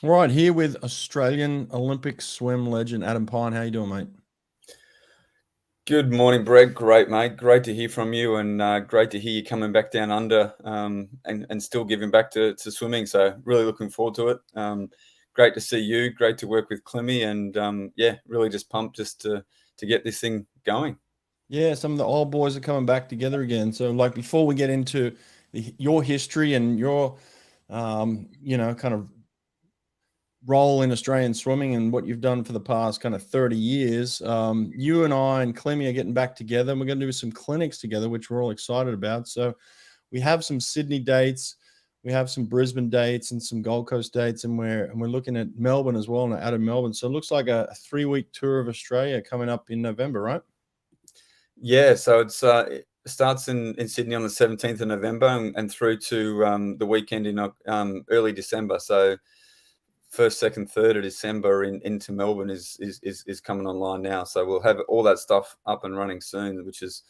All right, here with Australian Olympic swim legend Adam Pine. How you doing, mate? Good morning, Brett. Great, mate. Great to hear from you, and great to hear you coming back down under and still giving back to swimming. So really looking forward to it. Great to see you. Great to work with Clemmy, and yeah, really just pumped just to get this thing going. Yeah, some of the old boys are coming back together again. So, like, before we get into your history and your, kind of role in Australian swimming and what you've done for the past kind of 30 years, you and I and Clemmy are getting back together, and we're going to do some clinics together, which we're all excited about. So, we have some Sydney dates, we have some Brisbane dates, and some Gold Coast dates, and we're looking at Melbourne as well, and out of Melbourne. So it looks like a 3 week tour of Australia coming up in November, right? Yeah, so it starts in Sydney on the 17th of November and through to the weekend in early December. So first, second, third of December into Melbourne is coming online now. So we'll have all that stuff up and running soon, which is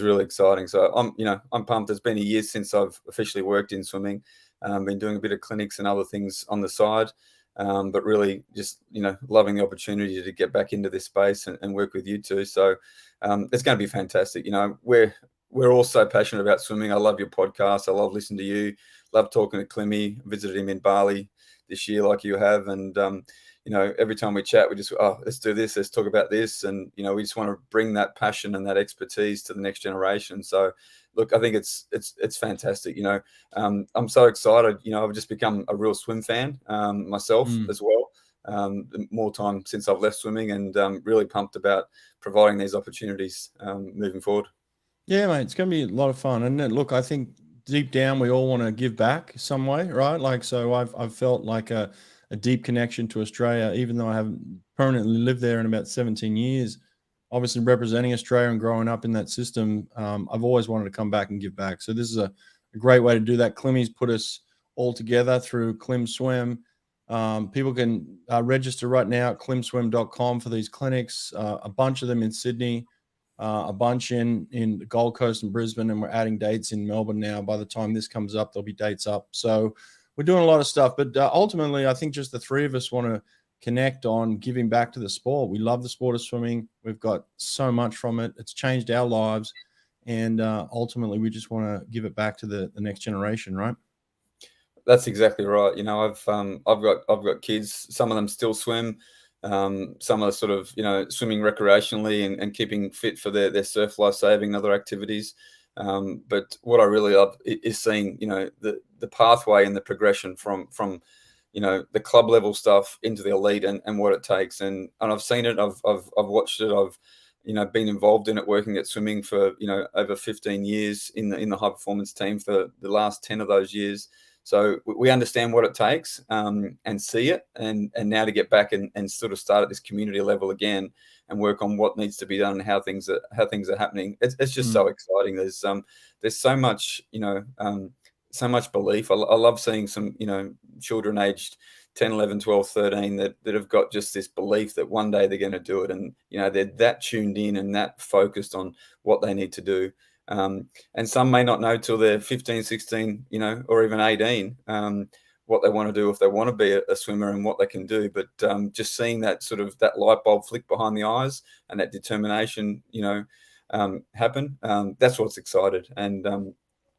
really exciting. So I'm pumped. It's been a year since I've officially worked in swimming. Been doing a bit of clinics and other things on the side, but really just loving the opportunity to get back into this space and work with you two. So it's going to be fantastic. We're all so passionate about swimming. I love your podcast. I love listening to you. Love talking to Clemmy. Visited him in Bali this year, like you have, and every time we chat, we just let's do this, let's talk about this, and we just want to bring that passion and that expertise to the next generation. So, look, I think it's fantastic. I'm so excited. I've just become a real swim fan myself Mm. as well. More time since I've left swimming, and really pumped about providing these opportunities moving forward. Yeah, mate, it's going to be a lot of fun. And look, I think deep down we all want to give back some way, right? Like, so I've felt like a deep connection to Australia, even though I haven't permanently lived there in about 17 years. Obviously, representing Australia and growing up in that system, I've always wanted to come back and give back. So this is a great way to do that. Climmy's put us all together through Clim Swim. People can register right now at climswim.com for these clinics, a bunch of them in Sydney, a bunch in the Gold Coast and Brisbane, and we're adding dates in Melbourne now. By the time this comes up, there'll be dates up. So we're doing a lot of stuff, but ultimately, I think just the three of us want to connect on giving back to the sport. We love the sport of swimming. We've got so much from it. It's changed our lives, and ultimately, we just want to give it back to the next generation, right? That's exactly right. I've got kids. Some of them still swim. Some are sort of swimming recreationally and keeping fit for their surf life saving and other activities. But what I really love is seeing the pathway and the progression from the club level stuff into the elite and what it takes. And I've seen it. I've watched it. I've been involved in it, working at swimming for over 15 years in the high performance team for the last 10 of those years. So we understand what it takes, and see it, and now to get back and sort of start at this community level again and work on what needs to be done and how things are happening. It's just Mm. so exciting. There's so much so much belief. I love seeing some children aged 10, 11, 12, 13 that have got just this belief that one day they're going to do it, and they're that tuned in and that focused on what they need to do. And some may not know till they're 15, 16, or even 18, what they want to do if they want to be a swimmer and what they can do. But just seeing that sort of that light bulb flick behind the eyes and that determination, happen, that's what's excited. And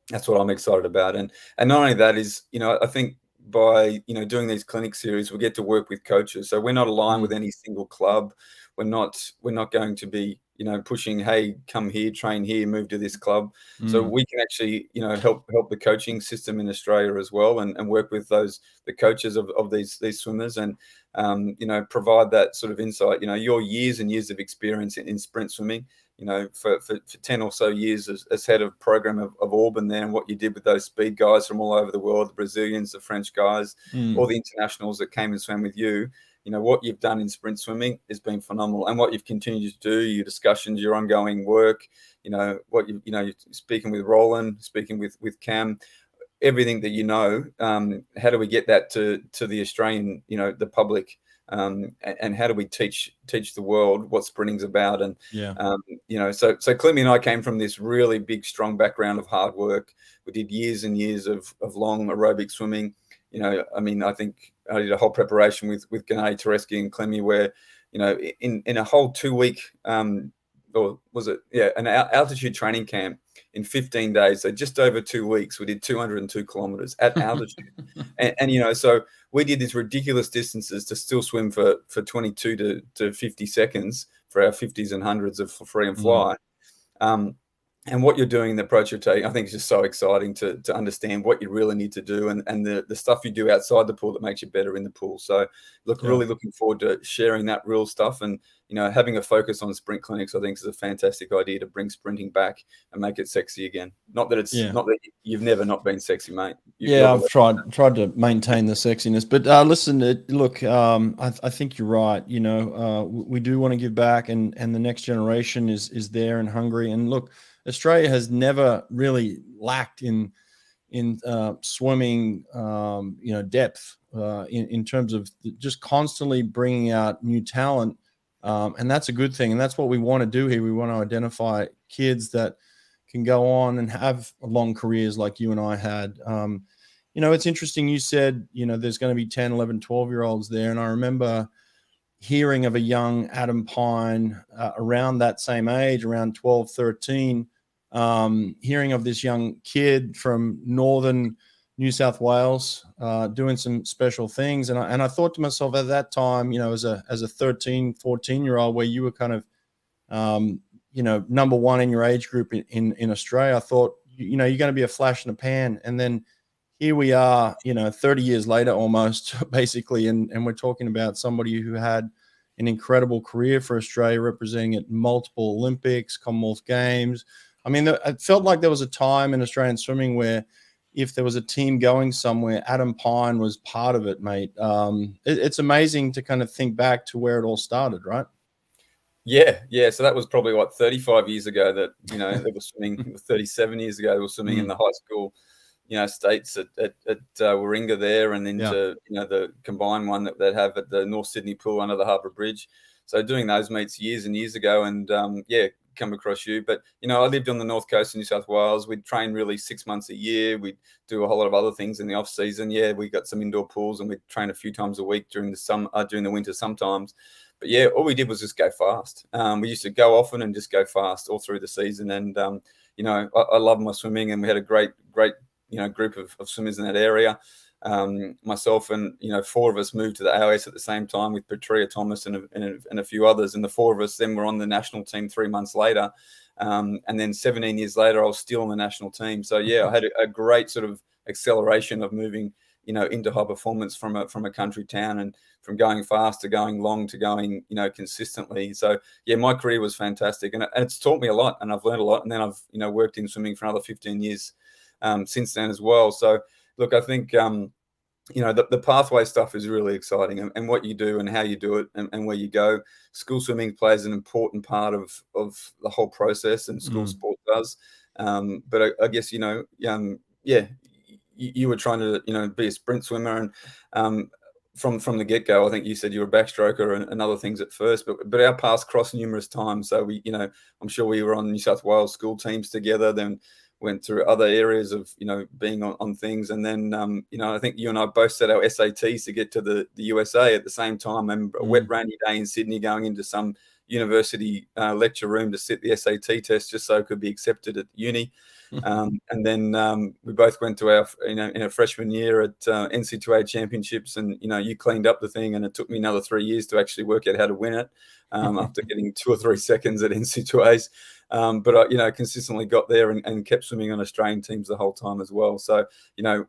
that's what I'm excited about. And not only that is, I think by doing these clinic series, we get to work with coaches. So we're not aligned with Mm. any single club. We're not going to be pushing, hey, come here, train here, move to this club. So Mm. we can actually help the coaching system in Australia as well, and work with the coaches of these swimmers, and provide that sort of insight. Your years and years of experience in sprint swimming, for 10 or so years as head of program of Auburn there, and what you did with those speed guys from all over the world, the Brazilians, the French guys, all Mm. the internationals that came and swam with you. What you've done in sprint swimming has been phenomenal, and what you've continued to do, your discussions, your ongoing work, what you're speaking with Roland, speaking with Cam, everything that how do we get that to the Australian, the public, and how do we teach the world what sprinting's about? And Yeah. so Clemmy and I came from this really big, strong background of hard work. We did years and years of long aerobic swimming. I mean, I think I did a whole preparation with Gennady Tereski and Clemmy where, in a whole 2-week, or was it, an altitude training camp in 15 days, so just over 2 weeks, we did 202 kilometers at altitude. and so we did these ridiculous distances to still swim for 22 to 50 seconds for our 50s and 100s of free and fly. And what you're doing, the approach you're taking, I think is just so exciting to understand what you really need to do and the stuff you do outside the pool that makes you better in the pool. So really looking forward to sharing that real stuff, and having a focus on sprint clinics, I think is a fantastic idea to bring sprinting back and make it sexy again. Not that you've never not been sexy, mate. I've tried to maintain the sexiness, but listen, look, I think you're right. We do want to give back, and the next generation is there and hungry. And look, Australia has never really lacked in swimming, depth, in terms of just constantly bringing out new talent. And that's a good thing. And that's what we want to do here. We want to identify kids that can go on and have long careers like you and I had. It's interesting. You said, there's going to be 10, 11, 12-year-olds there. And I remember hearing of a young Adam Pine around that same age, around 12, 13, hearing of this young kid from northern New South Wales doing some special things. And I thought to myself at that time, as a 13, 14-year-old, where you were kind of, number one in your age group in Australia, I thought, you're going to be a flash in the pan. And then here we are, 30 years later almost, basically, and we're talking about somebody who had an incredible career for Australia, representing at multiple Olympics, Commonwealth Games. I mean, it felt like there was a time in Australian swimming where if there was a team going somewhere, Adam Pine was part of it, mate. It's amazing to kind of think back to where it all started, right? Yeah. So that was probably 35 years ago that, they were swimming, 37 years ago, they were swimming in the high school, states at Warringah there, and into, the combined one that they have at the North Sydney pool under the Harbour Bridge. So doing those meets years and years ago, and come across you. But, I lived on the North Coast of New South Wales. We'd train really 6 months a year. We'd do a whole lot of other things in the off season. Yeah, we got some indoor pools, and we'd train a few times a week during the winter sometimes. But yeah, all we did was just go fast. We used to go often and just go fast all through the season. And, I love my swimming, and we had a great, group of swimmers in that area. Myself and, 4 of us moved to the AOS at the same time with Petria Thomas and a few others. And the 4 of us then were on the national team 3 months later. And then 17 years later, I was still on the national team. So yeah, I had a great sort of acceleration of moving, into high performance from a country town, and from going fast to going long to going, consistently. So yeah, my career was fantastic, and it's taught me a lot, and I've learned a lot. And then I've, worked in swimming for another 15 years since then as well. So look, I think, the pathway stuff is really exciting, and what you do and how you do it, and where you go. School swimming plays an important part of the whole process, and school sport does. But I guess, you were trying to, be a sprint swimmer, and from the get-go, I think you said you were a backstroker and other things at first, but our paths crossed numerous times. So we, I'm sure we were on New South Wales school teams together, then went through other areas of, being on things. And then, I think you and I both set our SATs to get to the USA at the same time. And a wet, rainy day in Sydney, going into some university lecture room to sit the SAT test just so it could be accepted at uni. And then we both went to our, in a freshman year at NC2A championships, and, you cleaned up the thing, and it took me another 3 years to actually work out how to win it after getting 2 or 3 seconds at NC2As. But I, consistently got there and kept swimming on Australian teams the whole time as well. So,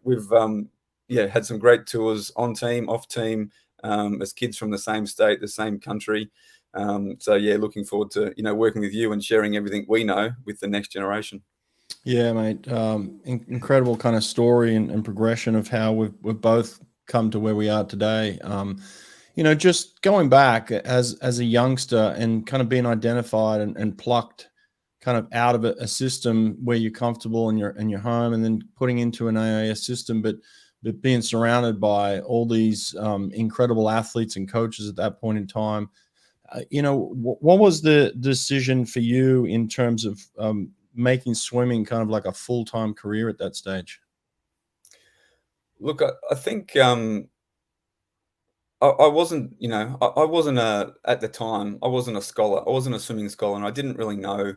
we've, had some great tours on team, off team, as kids from the same state, the same country. So yeah, looking forward to, working with you and sharing everything we know with the next generation. Yeah, mate. Incredible kind of story and progression of how we've both come to where we are today. Just going back as a youngster and kind of being identified and plucked kind of out of a system where you're comfortable in your home, and then putting into an AIS system, but being surrounded by all these incredible athletes and coaches at that point in time. What was the decision for you in terms of making swimming kind of like a full-time career at that stage? Look, I think I wasn't, I wasn't at the time, I wasn't a scholar. I wasn't a swimming scholar, and I didn't really know,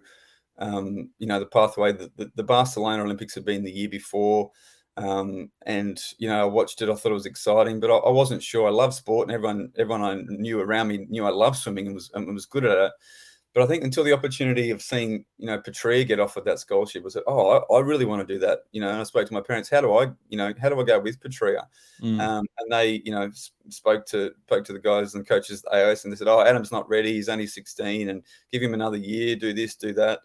the pathway. The Barcelona Olympics had been the year before, and I watched it. I thought it was exciting, but I wasn't sure. I love sport, and everyone I knew around me knew I loved swimming and was good at it. But I think until the opportunity of seeing, Petria get offered that scholarship was that, oh, I really want to do that. And I spoke to my parents, how do I go with Petria? Mm. And they, spoke to the guys and coaches at AOS, and they said, oh, Adam's not ready. He's only 16, and give him another year, do this, do that.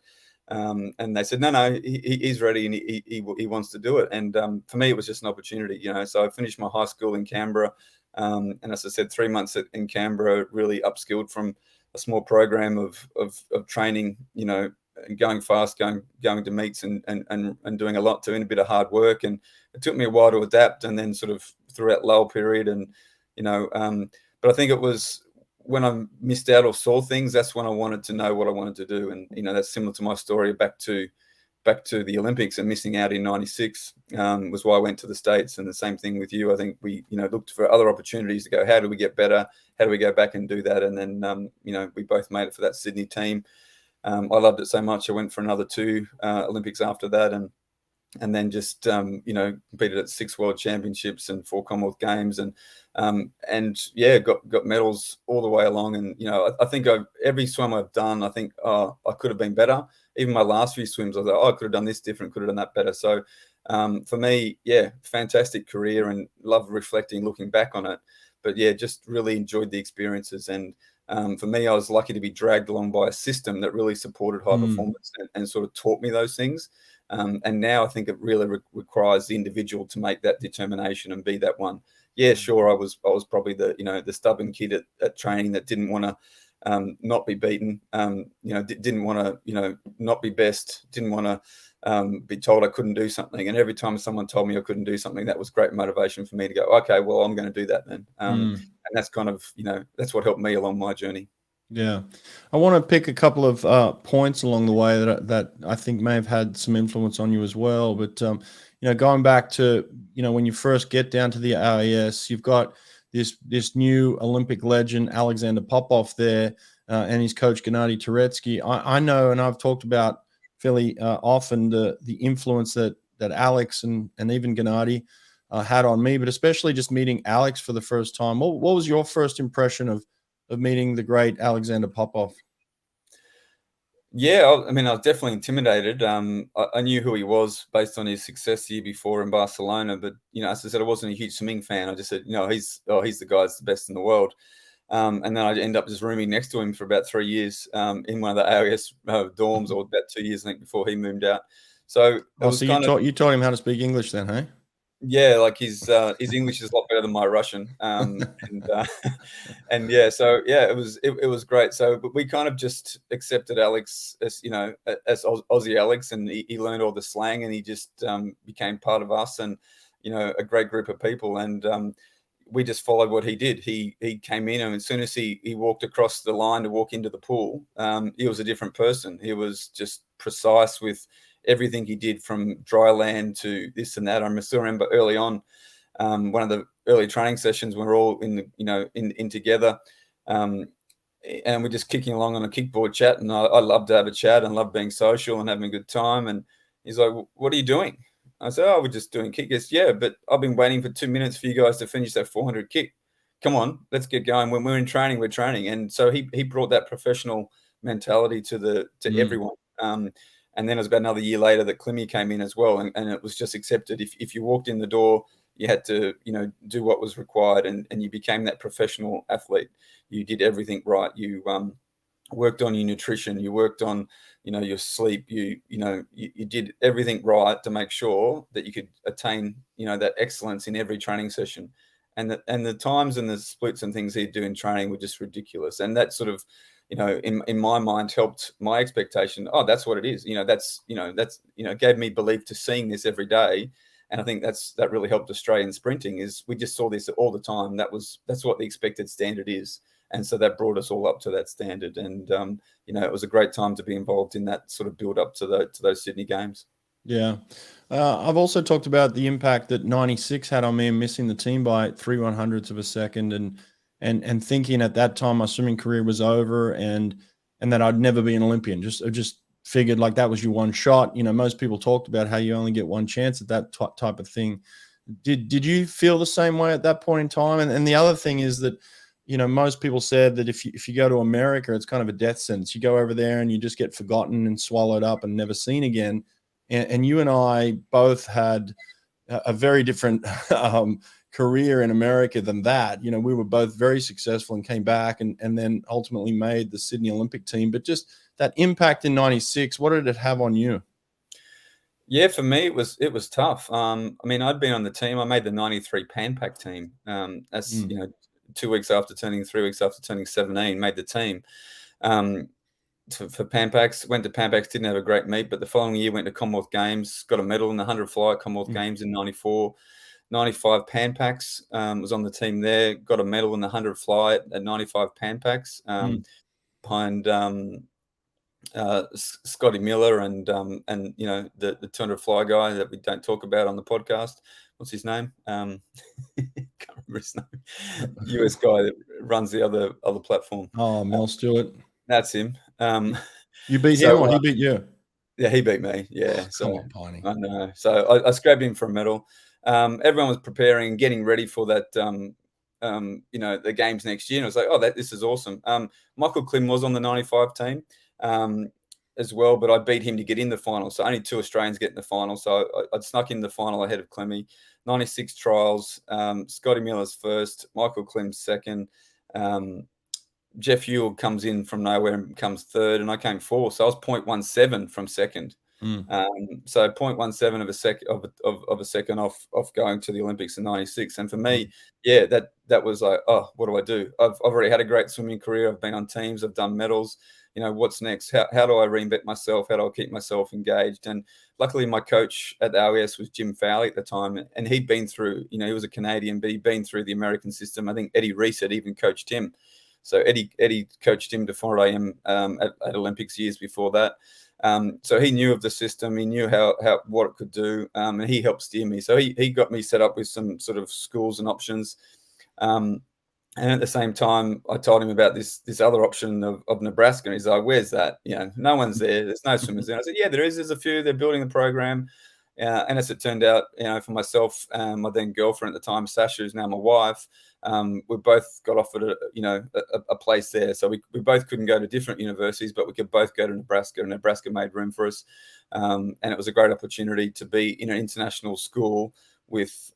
And they said, no, he's ready, and he wants to do it. And for me, it was just an opportunity, So I finished my high school in Canberra. And as I said, 3 months in Canberra, really upskilled from a small program of training, and going fast, going to meets and doing a lot, doing a bit of hard work. And it took me a while to adapt, and then sort of through that lull period. And, but I think it was when I missed out or saw things, that's when I wanted to know what I wanted to do. And, that's similar to my story back to the Olympics and missing out in 96 was why I went to the States. And the same thing with you. I think we, looked for other opportunities to go, how do we get better? How do we go back and do that? And then, we both made it for that Sydney team. I loved it so much. I went for another 2 Olympics after that. And then just, competed at 6 World Championships and 4 Commonwealth Games. And got medals all the way along. And, I think every swim I've done, I think, I could have been better. Even my last few swims, I was like, I could have done this different, could have done that better. So for me, fantastic career, and love reflecting, looking back on it. But just really enjoyed the experiences. And for me, I was lucky to be dragged along by a system that really supported high performance and sort of taught me those things. And now I think it really requires the individual to make that determination and be that one. Yeah, sure, I was probably the stubborn kid at training that didn't want to not be beaten, didn't want to, not be best, didn't want to be told I couldn't do something. And every time someone told me I couldn't do something, that was great motivation for me to go, okay, well, I'm going to do that then. And that's kind of, that's what helped me along my journey. Yeah, I want to pick a couple of points along the way that I think may have had some influence on you as well. But going back to when you first get down to the RAS, you've got this new Olympic legend Alexander Popov there, and his coach Gennady Turetsky. I know, and I've talked about fairly often the influence that Alex and even Gennady had on me, but especially just meeting Alex for the first time. What was your first impression of meeting the great Alexander Popov? Yeah, I mean, I was definitely intimidated. I knew who he was based on his success the year before in Barcelona, but as I said, I wasn't a huge swimming fan. I just said, he's the guy that's the best in the world. And then I ended up just rooming next to him for about 3 years in one of the AOS dorms, or about 2 years, I think, before he moved out. So it was you taught him how to speak English then, hey? Yeah, like his English is a lot better than my Russian, and it was great. So, but we kind of just accepted Alex as as Aussie Alex, and he learned all the slang, and he just became part of us, and a great group of people, and we just followed what he did. He came in, and as soon as he walked across the line to walk into the pool, he was a different person. He was just precise with everything he did, from dry land to this and that. I still remember early on, one of the early training sessions when we're all in together, and we're just kicking along on a kickboard chat. And I love to have a chat and love being social and having a good time. And he's like, "What are you doing?" I said, "Oh, we're just doing kick." He goes, "Yeah, but I've been waiting for 2 minutes for you guys to finish that 400 kick. Come on, let's get going. When we're in training, we're training." And so he brought that professional mentality to everyone. And then it was about another year later that Clemmy came in as well, and it was just accepted. If you walked in the door, you had to do what was required, and you became that professional athlete. You did everything right. You worked on your nutrition. You worked on your sleep. You did everything right to make sure that you could attain that excellence in every training session. And the times and the splits and things he'd do in training were just ridiculous. And that sort of in my mind helped my expectation. Oh, that's what it is. That's gave me belief to seeing this every day. And I think that really helped Australian sprinting. Is we just saw this all the time. That's what the expected standard is. And so that brought us all up to that standard. And it was a great time to be involved in that sort of build up to those Sydney Games. Yeah. I've also talked about the impact that 96 had on me and missing the team by 3/100ths of a second, and thinking at that time my swimming career was over, and that I'd never be an Olympian. I just figured like that was your one shot. Most people talked about how you only get one chance at that type of thing. Did you feel the same way at that point in time? And the other thing is that, most people said that if you go to America, it's kind of a death sentence. You go over there and you just get forgotten and swallowed up and never seen again. And you and I both had a very different career in America than that. We were both very successful and came back and then ultimately made the Sydney Olympic team. But just that impact in 96, what did it have on you? Yeah, for me it was tough. I mean, I'd been on the team. I made the '93 Pan Pac team. That's 2 weeks after turning, 3 weeks after turning 17, made the team. For Pan Pacs, went to Pan Pacs, didn't have a great meet, but the following year went to Commonwealth Games, got a medal in the 100 fly at Commonwealth Games in '94. 95 Pan Pacs, was on the team there, got a medal in the 100 fly at 95 Pan Pacs, behind Scotty Miller and the 200 fly guy that we don't talk about on the podcast. What's his name? Can't remember his name. US guy that runs the other platform. Oh, Mel Stewart. That's him. You beat him, or he beat you? Yeah, he beat me. Yeah. So Come on, Piney. I know. So I scrapped him for a medal. Everyone was preparing, getting ready for that. The games next year, and I was like, this is awesome. Michael Klim was on the '95 team as well, but I beat him to get in the final. So only 2 Australians get in the final. So I'd snuck in the final ahead of Clemmy. 96 trials. Scotty Miller's first. Michael Klim's second. Jeff Ewell comes in from nowhere and comes third, and I came fourth. So I was 0.17 from second. So 0.17 of a second of a second off going to the Olympics in '96. And for me, yeah, that was like, oh, what do I do? I've already had a great swimming career. I've been on teams. I've done medals. What's next? How do I reinvent myself? How do I keep myself engaged? And luckily, my coach at the OES was Jim Fowley at the time, and he'd been through. He was a Canadian, but he'd been through the American system. I think Eddie Reese had even coached him. So Eddie coached him to 4 a.m. At Olympics years before that. So he knew of the system. He knew what it could do, and he helped steer me. So he got me set up with some sort of schools and options. And at the same time, I told him about this other option of Nebraska. And he's like, "Where's that? No one's there. There's no swimmers there." I said, "Yeah, there is. There's a few. They're building the program." And as it turned out, for myself, my then girlfriend at the time, Sasha, who's now my wife, we both got offered a place there. So we both couldn't go to different universities, but we could both go to Nebraska, and Nebraska made room for us. And it was a great opportunity to be in an international school with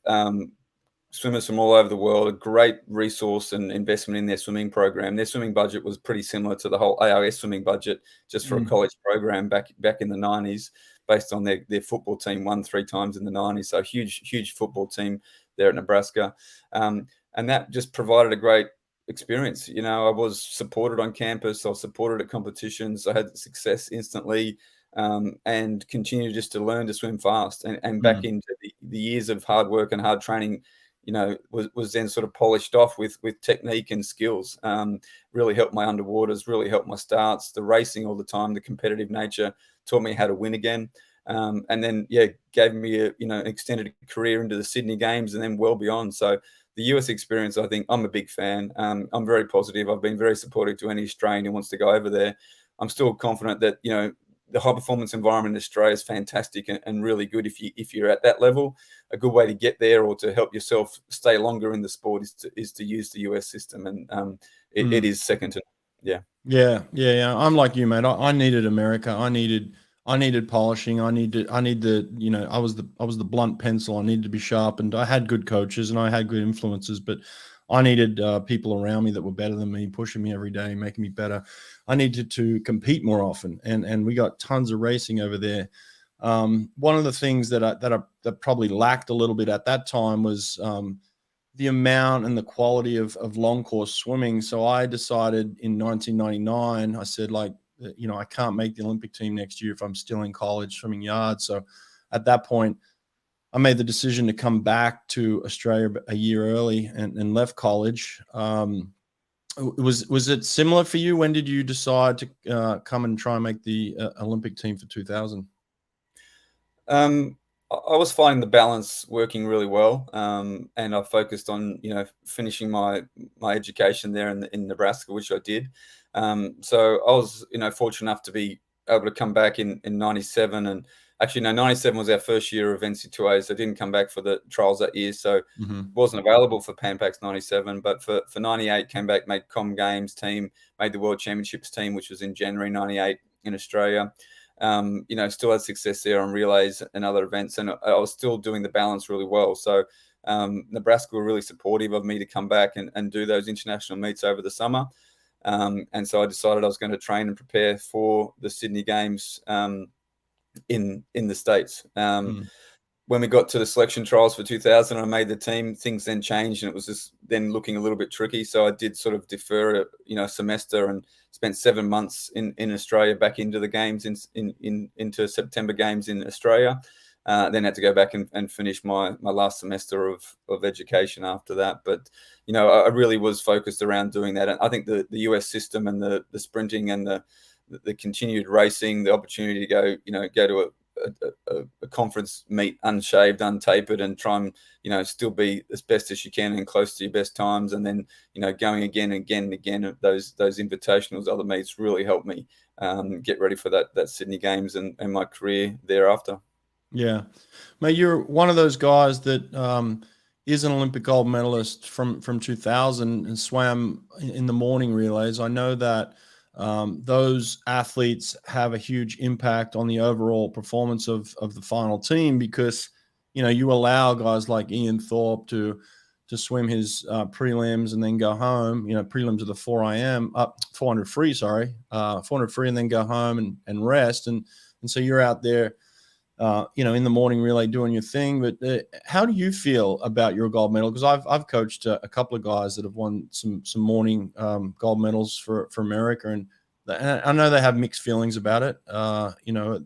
swimmers from all over the world, a great resource and investment in their swimming program. Their swimming budget was pretty similar to the whole AIS swimming budget, just for a college program back in the '90s, based on their football team won 3 times in the '90s. So huge football team there at Nebraska. And that just provided a great experience. I was supported on campus. I was supported at competitions. I had success instantly, and continued just to learn to swim fast. And back into the years of hard work and hard training, was then sort of polished off with technique and skills. Really helped my underwaters, really helped my starts, the racing all the time, the competitive nature taught me how to win again. And then, gave me an extended career into the Sydney Games and then well beyond. So the US experience, I think I'm a big fan. I'm very positive. I've been very supportive to any Australian who wants to go over there. I'm still confident that, the high performance environment in Australia is fantastic and really good if you're at that level. A good way to get there or to help yourself stay longer in the sport is to use the US system, and it is second to none. Yeah. I'm like you, mate. I needed America. I needed polishing. I need the, I was the blunt pencil. I needed to be sharpened. I had good coaches and I had good influences, but I needed people around me that were better than me, pushing me every day, making me better. I needed to compete more often, and we got tons of racing over there. One of the things that probably lacked a little bit at that time was the amount and the quality of long course swimming. So I decided in 1999, I said, I can't make the Olympic team next year if I'm still in college swimming yards. So at that point, I made the decision to come back to Australia a year early and left college. Was it similar for you? When did you decide to come and try and make the Olympic team for 2000? I was finding the balance working really well, and I focused on finishing my education there in Nebraska, which I did. So I was fortunate enough to be able to come back in '97, and actually no, '97 was our first year of NC2A, so I didn't come back for the trials that year, so wasn't available for Pan Pacs '97. But for '98, came back, made Com Games team, made the World Championships team, which was in January '98 in Australia. Still had success there on relays and other events, and I was still doing the balance really well. So Nebraska were really supportive of me to come back and do those international meets over the summer. And so I decided I was going to train and prepare for the Sydney Games in the States. When we got to the selection trials for 2000, I made the team. Things then changed, and it was just then looking a little bit tricky. So I did sort of defer, a semester, and spent 7 months in Australia, back into the games into September Games in Australia. Then had to go back and finish my last semester of education after that. But I really was focused around doing that. And I think the US system and the sprinting and the continued racing, the opportunity to go to a conference meet unshaved, untapered, and try and still be as best as you can and close to your best times, and then going again and again and again at those invitationals, other meets, really helped me get ready for that Sydney Games and my career thereafter. Yeah, mate, you're one of those guys that is an Olympic gold medalist from 2000 and swam in the morning relays. I know that those athletes have a huge impact on the overall performance of the final team, because you allow guys like Ian Thorpe to swim his prelims and then go home. Prelims are the 400 free, 400 free, and then go home and rest. And so you're out there in the morning relay doing your thing. But how do you feel about your gold medal? Because I've coached a couple of guys that have won some morning gold medals for America, and I know they have mixed feelings about it.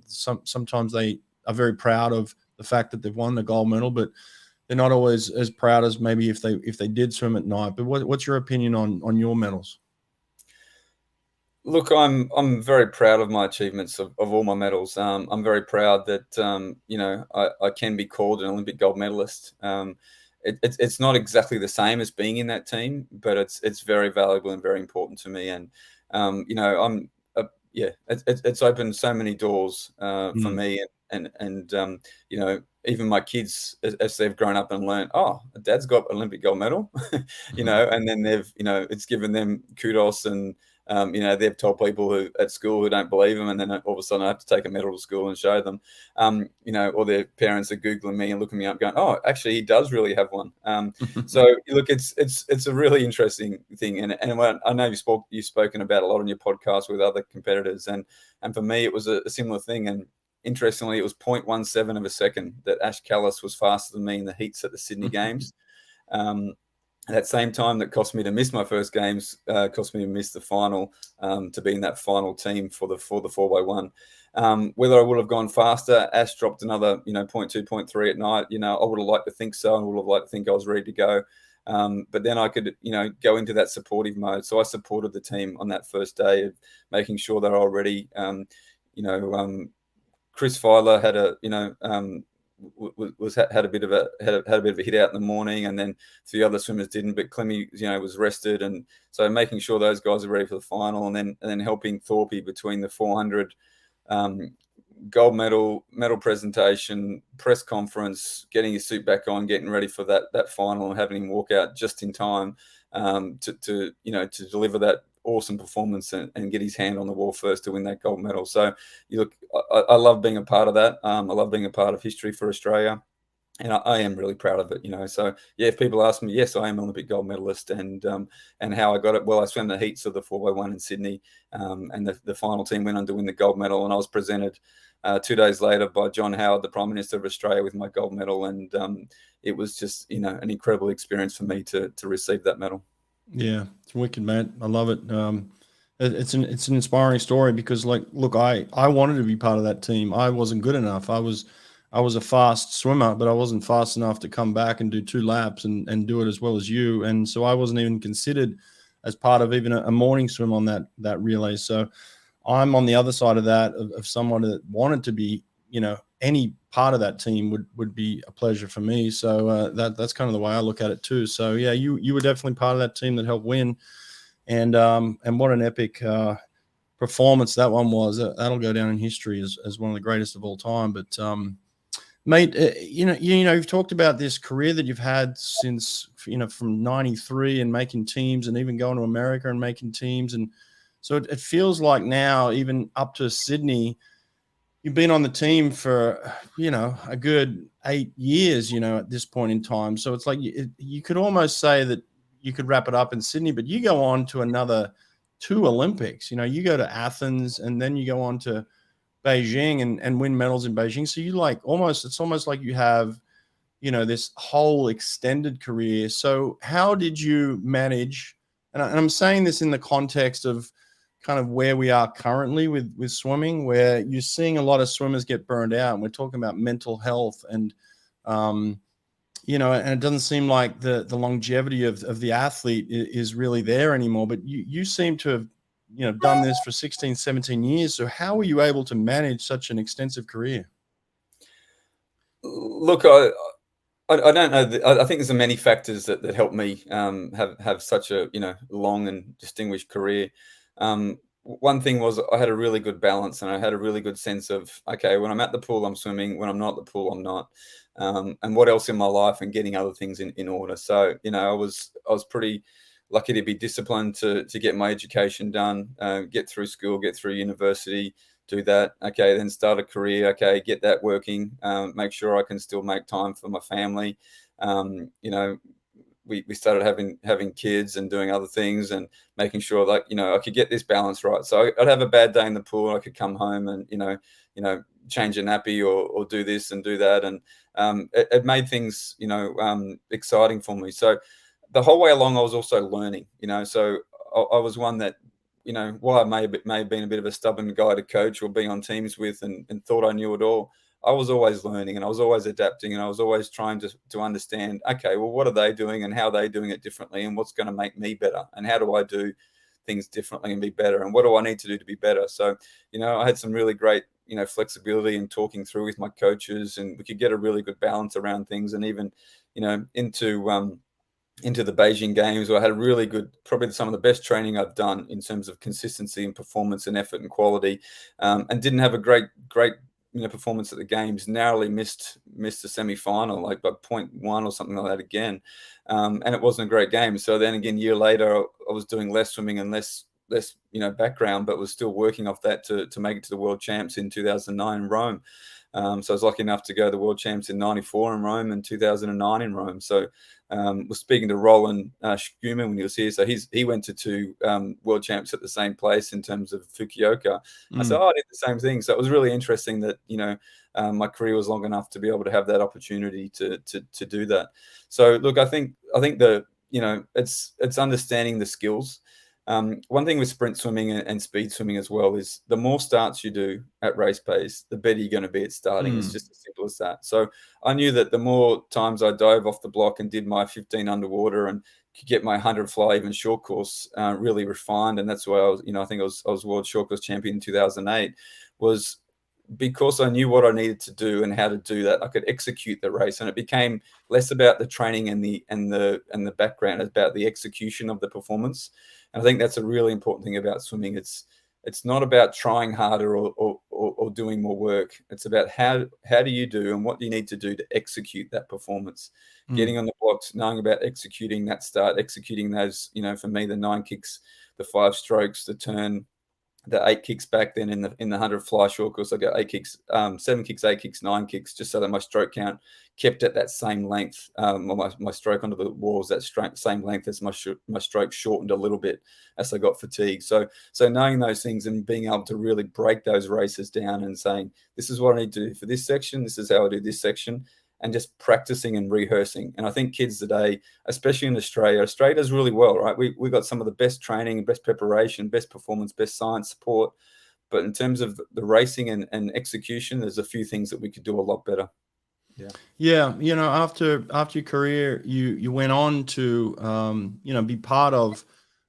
Sometimes they are very proud of the fact that they've won the gold medal, but they're not always as proud as maybe if they did swim at night. But what's your opinion on your medals? Look, I'm very proud of my achievements of all my medals. I'm very proud that I can be called an Olympic gold medalist. It's not exactly the same as being in that team, but it's very valuable and very important to me. And it's opened so many doors for me, and even my kids, as they've grown up and learned, oh, Dad's got Olympic gold medal, and then it's given them kudos. And they've told people at school who don't believe them, and then all of a sudden I have to take a medal to school and show them. Or their parents are Googling me and looking me up, going, "Oh, actually, he does really have one." So look, it's a really interesting thing, and I know you've spoken about a lot on your podcast with other competitors, and for me it was a similar thing. And interestingly, it was 0.17 of a second that Ash Callis was faster than me in the heats at the Sydney Games. At that same time, that cost me to miss my first games, cost me to miss the final, to be in that final team for the 4x1. Whether I would have gone faster, Ash dropped another, 0.2, 0.3 at night. I would have liked to think so, and would have liked to think I was ready to go. But then I could, go into that supportive mode. So I supported the team on that first day, of making sure they're all ready. Chris Filer had had a bit of a hit out in the morning, and then the other swimmers didn't. But Clemmy, was rested, and so making sure those guys are ready for the final, and then helping Thorpe between the 400 gold medal presentation, press conference, getting his suit back on, getting ready for that final, and having him walk out just in time to deliver that awesome performance and get his hand on the wall first to win that gold medal. So I love being a part of that. I love being a part of history for Australia, and I am really proud of it. So yeah, if people ask me, yes, I am an Olympic gold medalist. And how I got it, well, I swam the heats of the 4x1 in Sydney, and the final team went on to win the gold medal, and I was presented 2 days later by John Howard, the Prime Minister of Australia, with my gold medal. And it was just an incredible experience for me to receive that medal. Yeah, it's wicked, mate. I love it. It's an inspiring story, because look, I wanted to be part of that team. I wasn't good enough. I was a fast swimmer, but I wasn't fast enough to come back and do 2 laps and do it as well as you. And so I wasn't even considered as part of even a morning swim on that relay. So I'm on the other side of that, of someone that wanted to be, any part of that team would be a pleasure for me. So that's kind of the way I look at it too. So yeah, you were definitely part of that team that helped win, and what an epic performance that one was. That'll go down in history as one of the greatest of all time. But mate, you've talked about this career that you've had since, from 93 and making teams, and even going to America and making teams. And so it feels like now, even up to Sydney, you've been on the team for, a good 8 years, at this point in time. So it's like you could almost say that you could wrap it up in Sydney, but you go on to another 2 Olympics. You go to Athens, and then you go on to Beijing and win medals in Beijing. So it's almost like you have, this whole extended career. So how did you manage, and I'm saying this in the context of kind of where we are currently with swimming, where you're seeing a lot of swimmers get burned out, and we're talking about mental health, and and it doesn't seem like the longevity of the athlete is really there anymore. But you seem to have, done this for 16, 17 years. So how were you able to manage such an extensive career? Look, I don't know. I think there's many factors that help me have such a long and distinguished career. One thing was I had a really good balance, and I had a really good sense of, okay, when I'm at the pool, I'm swimming. When I'm not at the pool, I'm not. And what else in my life, and getting other things in order. So I was pretty lucky to be disciplined to get my education done, get through school, get through university, do that. Okay, then start a career. Okay, get that working. Make sure I can still make time for my family. We started having kids and doing other things, and making sure that I could get this balance right. So I'd have a bad day in the pool, I could come home and change a nappy or do this and do that, and it made things exciting for me. So the whole way along, I was also learning. So I was one that, while I may have been a bit of a stubborn guy to coach or be on teams with, and thought I knew it all, I was always learning, and I was always adapting, and I was always trying to understand, okay, well, what are they doing, and how are they doing it differently, and what's going to make me better, and how do I do things differently and be better, and what do I need to do to be better? So, I had some really great, flexibility in talking through with my coaches, and we could get a really good balance around things. And even, into the Beijing Games, where I had a really good, probably some of the best training I've done in terms of consistency and performance and effort and quality, and didn't have a great performance at the Games. Narrowly missed the semi-final, like by 0.1 or something like that again, and it wasn't a great game. So then again, a year later, I was doing less swimming and less background, but was still working off that to make it to the World Champs in 2009 in Rome. So I was lucky enough to go to the World Champs in 94 in Rome and 2009 in Rome. So was speaking to Roland Schumann when he was here. So he went to 2 World Champs at the same place in terms of Fukuoka. I said, I did the same thing. So it was really interesting that, my career was long enough to be able to have that opportunity to do that. So look, I think it's understanding the skills. One thing with sprint swimming and speed swimming as well is the more starts you do at race pace, the better you're going to be at starting. It's just as simple as that. So I knew that the more times I dove off the block and did my 15 underwater and could get my 100 fly, even short course, really refined. And that's why I was, I think I was world short course champion in 2008, was because I knew what I needed to do and how to do that. I could execute the race, and it became less about the training and the background, about the execution of the performance. And I think that's a really important thing about swimming. It's not about trying harder or doing more work. It's about how do you do, and what do you need to do to execute that performance. Getting on the blocks, knowing about executing that start, executing those, for me, the 9 kicks, the 5 strokes, the turn, the 8 kicks back. Then in the 100 fly short course, I got 8 kicks, 7 kicks, 8 kicks, 9 kicks, just so that my stroke count kept at that same length. My stroke onto the walls, that same length, as my stroke shortened a little bit as I got fatigued. So knowing those things and being able to really break those races down and saying, this is what I need to do for this section, this is how I do this section, and just practicing and rehearsing. And I think kids today, especially in Australia does really well, right? We've got some of the best training and best preparation, best performance, best science support. But in terms of the racing and execution, there's a few things that we could do a lot better. Yeah. After your career, you went on to, be part of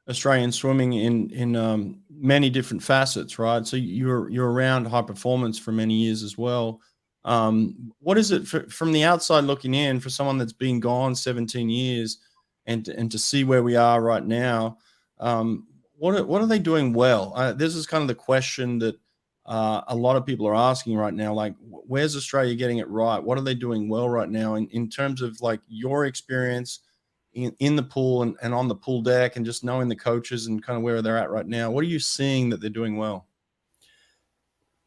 Australian swimming in many different facets, right? So you're around high performance for many years as well. What is it from the outside looking in for someone that's been gone 17 years and to see where we are right now? What are they doing well? This is kind of the question that a lot of people are asking right now. Like, where's Australia getting it right? What are they doing well right now in terms of like your experience in the pool and on the pool deck and just knowing the coaches and kind of where they're at right now? What are you seeing that they're doing well?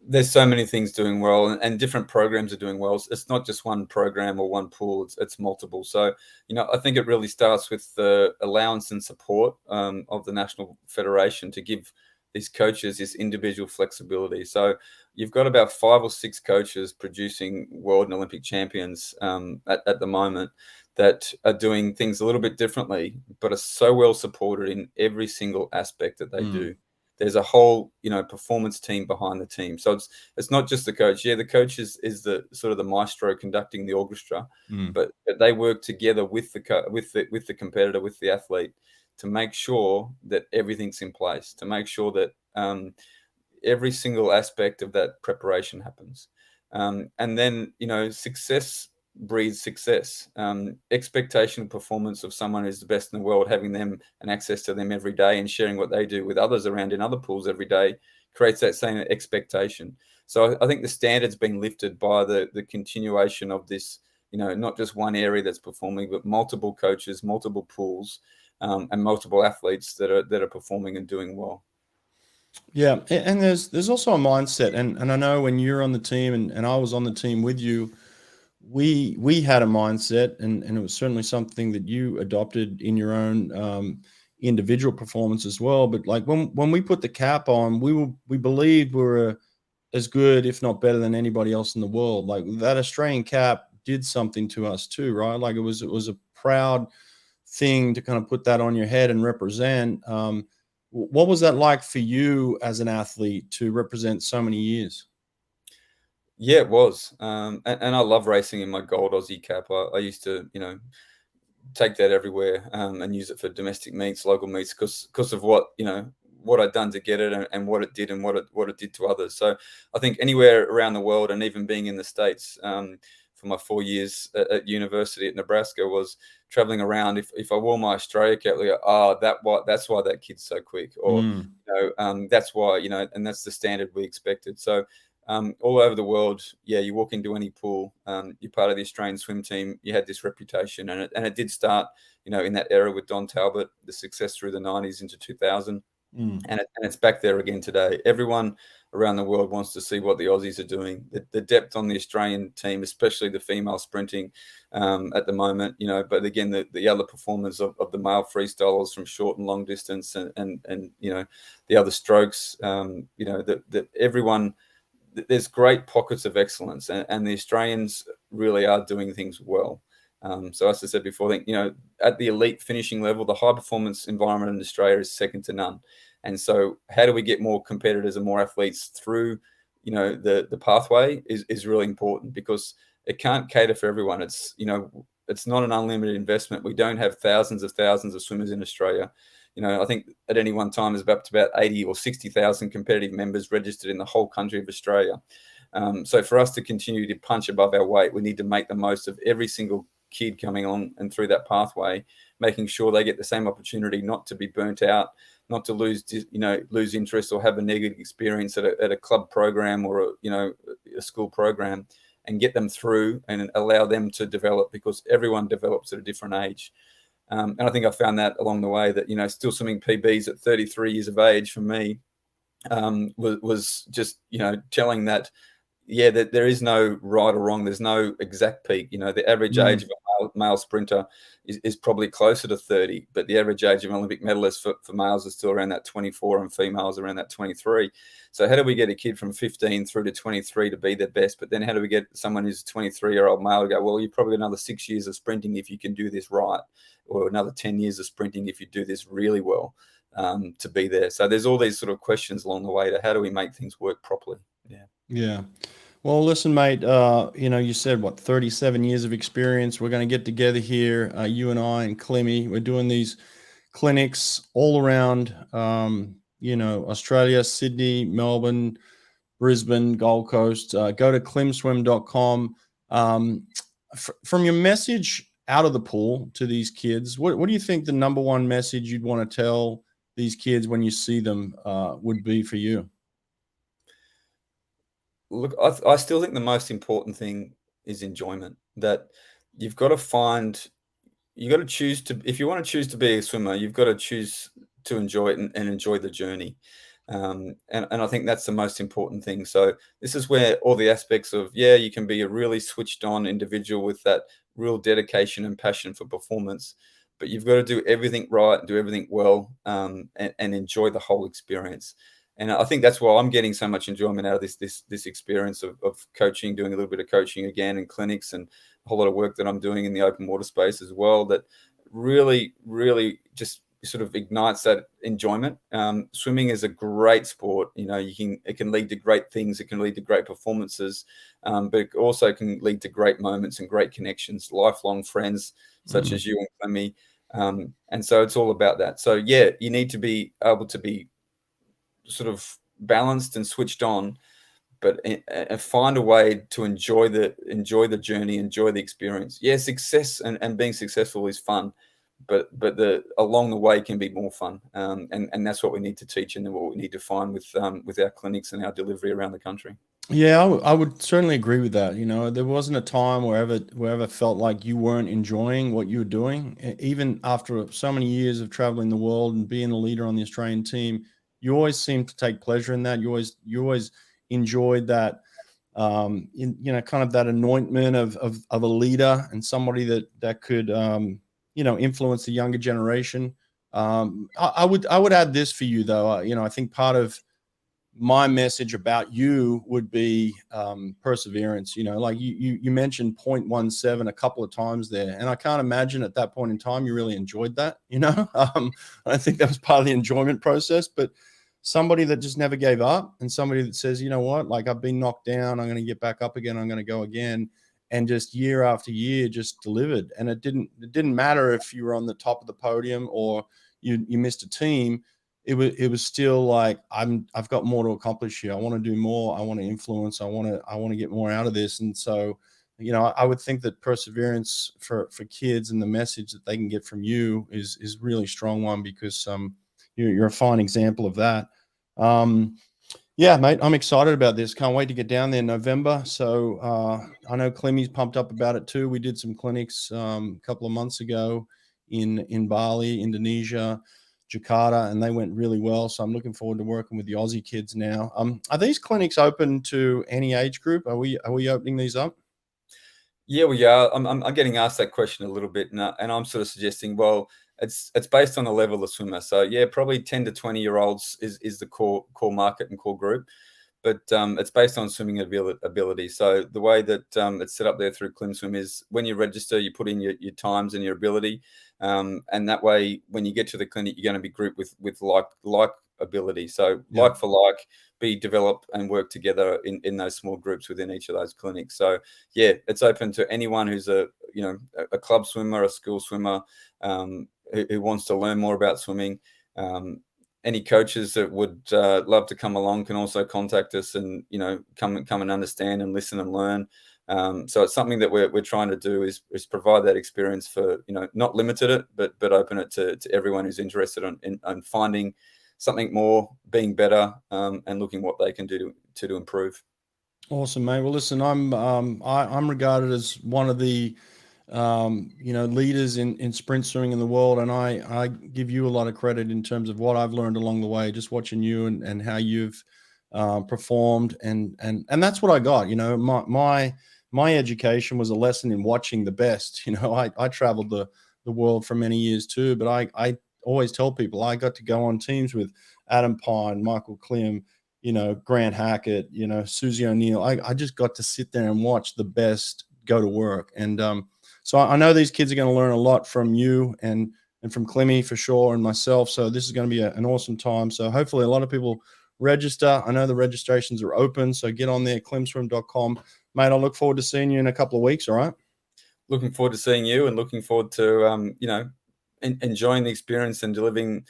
There's so many things doing well, and different programs are doing well. It's not just one program or one pool, it's multiple. So, I think it really starts with the allowance and support of the National Federation to give these coaches this individual flexibility. So you've got about 5 or 6 coaches producing world and Olympic champions at the moment that are doing things a little bit differently, but are so well supported in every single aspect that they do. There's a whole, performance team behind the team. So it's not just the coach. Yeah, the coach is the sort of the maestro conducting the orchestra, but they work together with the competitor, with the athlete, to make sure that everything's in place, to make sure that every single aspect of that preparation happens. And then, success breeds success. Expectation performance of someone who's the best in the world, having them and access to them every day and sharing what they do with others around in other pools every day creates that same expectation. So I think the standard's been lifted by the continuation of this, not just one area that's performing, but multiple coaches, multiple pools, and multiple athletes that are performing and doing well. Yeah, and there's also a mindset, and I know when you're on the team and I was on the team with you, we had a mindset, and it was certainly something that you adopted in your own individual performance as well. But like when we put the cap on, we believed we were as good, if not better, than anybody else in the world. Like that Australian cap did something to us too, right? Like it was a proud thing to kind of put that on your head and represent. What was that like for you as an athlete to represent so many years? Yeah, it was. And I love racing in my gold Aussie cap. I used to, take that everywhere and use it for domestic meets, local meets, because of what I'd done to get it and what it did and what it did to others. So I think anywhere around the world, and even being in the States for my 4 years at university at Nebraska, was traveling around. If I wore my Australia cap, they go, that's why that kid's so quick, or that's why, and that's the standard we expected. So all over the world, yeah, you walk into any pool, you're part of the Australian swim team, you had this reputation, and it did start, in that era with Don Talbot, the success through the 90s into 2000, and it's back there again today. Everyone around the world wants to see what the Aussies are doing. The depth on the Australian team, especially the female sprinting at the moment, but again, the other performers of the male freestylers from short and long distance, and the other strokes, that everyone. There's great pockets of excellence, and the Australians really are doing things well. So as I said before, I think, at the elite finishing level, the high performance environment in Australia is second to none. And so how do we get more competitors and more athletes through, the pathway is really important, because it can't cater for everyone. It's not an unlimited investment. We don't have thousands of swimmers in Australia. I think at any one time there's up to about 80 or 60,000 competitive members registered in the whole country of Australia. So for us to continue to punch above our weight, we need to make the most of every single kid coming on and through that pathway, making sure they get the same opportunity, not to be burnt out, not to lose interest or have a negative experience at a club program or a school program, and get them through and allow them to develop, because everyone develops at a different age. And I think I found that along the way that, still swimming PBs at 33 years of age for me was just, telling that, yeah, that there is no right or wrong. There's no exact peak. The average age of a male sprinter is probably closer to 30, but the average age of an Olympic medalist for males is still around that 24, and females around that 23. So how do we get a kid from 15 through to 23 to be their best? But then how do we get someone who's a 23-year-old male to go, well, you've probably got another 6 years of sprinting if you can do this right, or another 10 years of sprinting if you do this really well, to be there. So there's all these sort of questions along the way to how do we make things work properly? Yeah. Yeah. Well, listen, mate, you said what, 37 years of experience. We're going to get together here, you and I and Clemmy. We're doing these clinics all around, Australia, Sydney, Melbourne, Brisbane, Gold Coast, go to climswim.com. From your message out of the pool to these kids, what do you think the number one message you'd want to tell these kids when you see them would be for you? Look, I still think the most important thing is enjoyment. That you've got to find, you got to choose to, if you want to choose to be a swimmer, you've got to choose to enjoy it and enjoy the journey. And I think that's the most important thing. So this is where all the aspects of, yeah, you can be a really switched on individual with that real dedication and passion for performance, but you've got to do everything right and do everything well, and enjoy the whole experience. And I think that's why I'm getting so much enjoyment out of this experience of coaching, doing a little bit of coaching again in clinics, and a whole lot of work that I'm doing in the open water space as well, that really, really just sort of ignites that enjoyment. Swimming is a great sport. You know, it can lead to great things. It can lead to great performances, but it also can lead to great moments and great connections, lifelong friends such as you and Clemmy. And so it's all about that. So yeah, you need to be able to be sort of balanced and switched on, but find a way to enjoy the journey, enjoy the experience. Yeah, success and being successful is fun, but the along the way can be more fun, and that's what we need to teach, and what we need to find with our clinics and our delivery around the country. Yeah, I would certainly agree with that. You know, there wasn't a time wherever felt like you weren't enjoying what you were doing. Even after so many years of traveling the world and being a leader on the Australian team, you always seemed to take pleasure in that. You always enjoyed that, kind of that anointment of a leader and somebody that could, influence the younger generation. I would add this for you though. I think part of my message about you would be perseverance. Like you mentioned 0.17 a couple of times there, and I can't imagine at that point in time you really enjoyed that. I think that was part of the enjoyment process. But somebody that just never gave up, and somebody that says, you know what, like I've been knocked down, I'm going to get back up again, I'm going to go again, and just year after year just delivered. And it didn't matter if you were on the top of the podium or you missed a team. It was still like I've got more to accomplish here. I want to do more. I want to influence. I want to get more out of this. And so, I would think that perseverance for kids and the message that they can get from you is really strong one, because you're a fine example of that. Yeah, mate, I'm excited about this. Can't wait to get down there in November. So I know Clemmy's pumped up about it too. We did some clinics a couple of months ago in Bali, Indonesia, Jakarta, and they went really well. So I'm looking forward to working with the Aussie kids now. Are these clinics open to any age group? Are we opening these up? Yeah, we are. I'm getting asked that question a little bit, and I'm sort of suggesting, well, it's based on the level of swimmer. So yeah, probably 10 to 20-year-olds is the core market and core group, but it's based on swimming ability. So the way that it's set up there through ClimSwim is when you register, you put in your times and your ability, and that way when you get to the clinic, you're going to be grouped with like ability. So Yeah. like for like, be develop and work together in those small groups within each of those clinics. So yeah, it's open to anyone who's a club swimmer, a school swimmer, who wants to learn more about swimming. Any coaches that would love to come along can also contact us and come and understand and listen and learn. So it's something that we're trying to do is provide that experience for not limited it, but open it to everyone who's interested in finding something more, being better, and looking what they can do to improve. Awesome, mate. Well, listen, I'm regarded as one of the leaders in sprint swimming in the world, and I give you a lot of credit in terms of what I've learned along the way, just watching you and how you've performed, and that's what I got. My education was a lesson in watching the best. I traveled the world for many years too, but I always tell people I got to go on teams with Adam Pine, Michael Klim, Grant Hackett, Susie O'Neill. I just got to sit there and watch the best go to work. And so I know these kids are going to learn a lot from you and from Clemmy for sure, and myself. So this is going to be an awesome time. So hopefully a lot of people register. I know the registrations are open, so get on there, climswim.com. Mate, I look forward to seeing you in a couple of weeks, all right? Looking forward to seeing you, and looking forward to enjoying the experience and delivering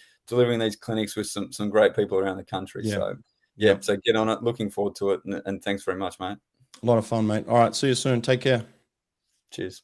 these clinics with some great people around the country. Yeah. So yeah, Yep. so get on it. Looking forward to it. And thanks very much, mate. A lot of fun, mate. All right. See you soon. Take care. Cheers.